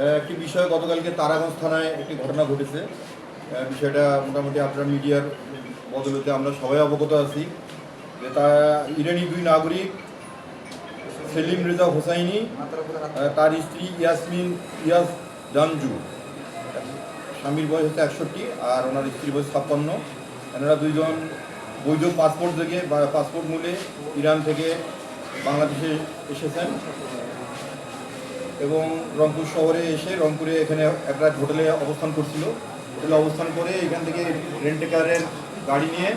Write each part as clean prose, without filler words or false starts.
একটি বিষয় গতকালকে তারাগঞ্জ থানায় একটি ঘটনা ঘটেছে। বিষয়টা মোটামুটি আপনার মিডিয়ার বদলতে আমরা সবাই অবগত আছি যে ইরানি দুই নাগরিক সেলিম রেজা হোসাইনি, তার স্ত্রী ইয়াস জানজু, স্বামীর বয়স হচ্ছে 61 আর ওনার স্ত্রীর বয়স 56। এনারা দুইজন বৈধ পাসপোর্ট থেকে বা পাসপোর্ট মূলে ইরান থেকে বাংলাদেশে এসেছেন এবং রংপুর শহরে এসে রংপুরে এখানে একটা হোটেলে অবস্থান করছিল। হোটেলে অবস্থান করে এখান থেকে রেন্টেকারের গাড়ি নিয়ে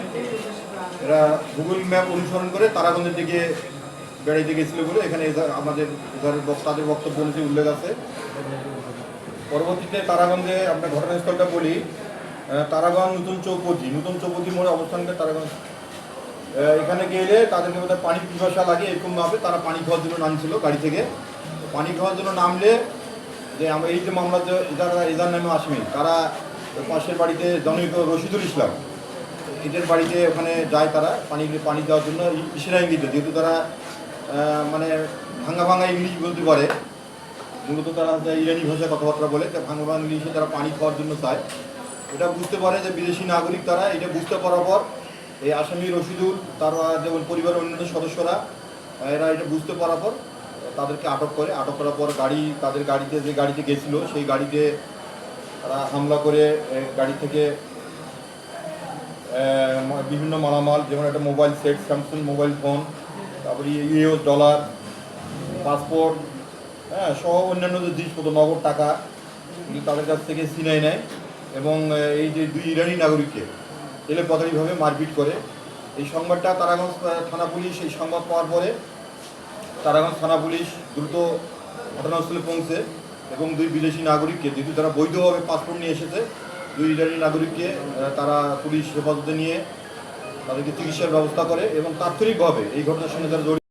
এরা গুগল ম্যাপ অনুসরণ করে তারাগঞ্জের দিকে বেড়াইতে গেছিল বলে এখানে আমাদের তাদের বক্তব্য অনুযায়ী উল্লেখ আছে। পরবর্তীতে তারাগঞ্জে আমরা ঘটনাস্থলটা বলি। তারাগঞ্জ নতুন চৌপতি মোড়ে অবস্থান করে তারাগঞ্জ এখানে গেলে তাদেরকে বোধহয় পানি পিপাসা লাগে, এরকমভাবে তারা পানি খাওয়ার জন্য নামছিল গাড়ি থেকে। পানি খাওয়ার জন্য নামলে যে আমরা এই যে মামলা এজার নামে আসামি, তারা পাশের বাড়িতে জনৈক রশিদুল ইসলাম এদের বাড়িতে ওখানে যায় তারা পানি দেওয়ার জন্য ইশারা ইঙ্গিতে, যেহেতু তারা মানে ভাঙা ইংলিশ বলতে পারে, মূলত তারা ইরানি ভাষায় কথাবার্তা বলে, ভাঙা ইংলিশে তারা পানি খাওয়ার জন্য চায়। এটা বুঝতে পারে যে বিদেশি নাগরিক তারা, এটা বুঝতে পারার পর এই আসামি রশিদুল তারা যেমন পরিবারের অন্যান্য সদস্যরা এরা এটা বুঝতে পারার পর তাদেরকে আটক করে। আটক করার পর তাদের গাড়িতে যে গাড়িতে গেছিলো সেই গাড়িতে তারা হামলা করে গাড়ি থেকে বিভিন্ন মালামাল, যেমন একটা mobile set, Samsung mobile phone, তারপরে ইউএস ডলার, পাসপোর্ট, সহ অন্যান্য যে জিনিসপত্র, নগদ টাকা তাদের কাছ থেকে ছিনিয়ে নেয় এবং এই যে দুই ইরানি নাগরিককে এলোপাতাড়িভাবে মারপিট করে। এই সংবাদটা তারাগঞ্জ থানা পুলিশ এই সংবাদ পাওয়ার পরে তারাগঞ্জ থানা পুলিশ দ্রুত ঘটনাস্থলে পৌঁছে এবং দুই বিদেশি নাগরিককে, যেহেতু তারা বৈধভাবে পাসপোর্ট নিয়ে এসেছে, দুই ইরানি নাগরিককে তারা পুলিশ হেফাজতে নিয়ে তাদেরকে চিকিৎসার ব্যবস্থা করে এবং তাৎক্ষণিকভাবে এই ঘটনার সঙ্গে যারা জড়িত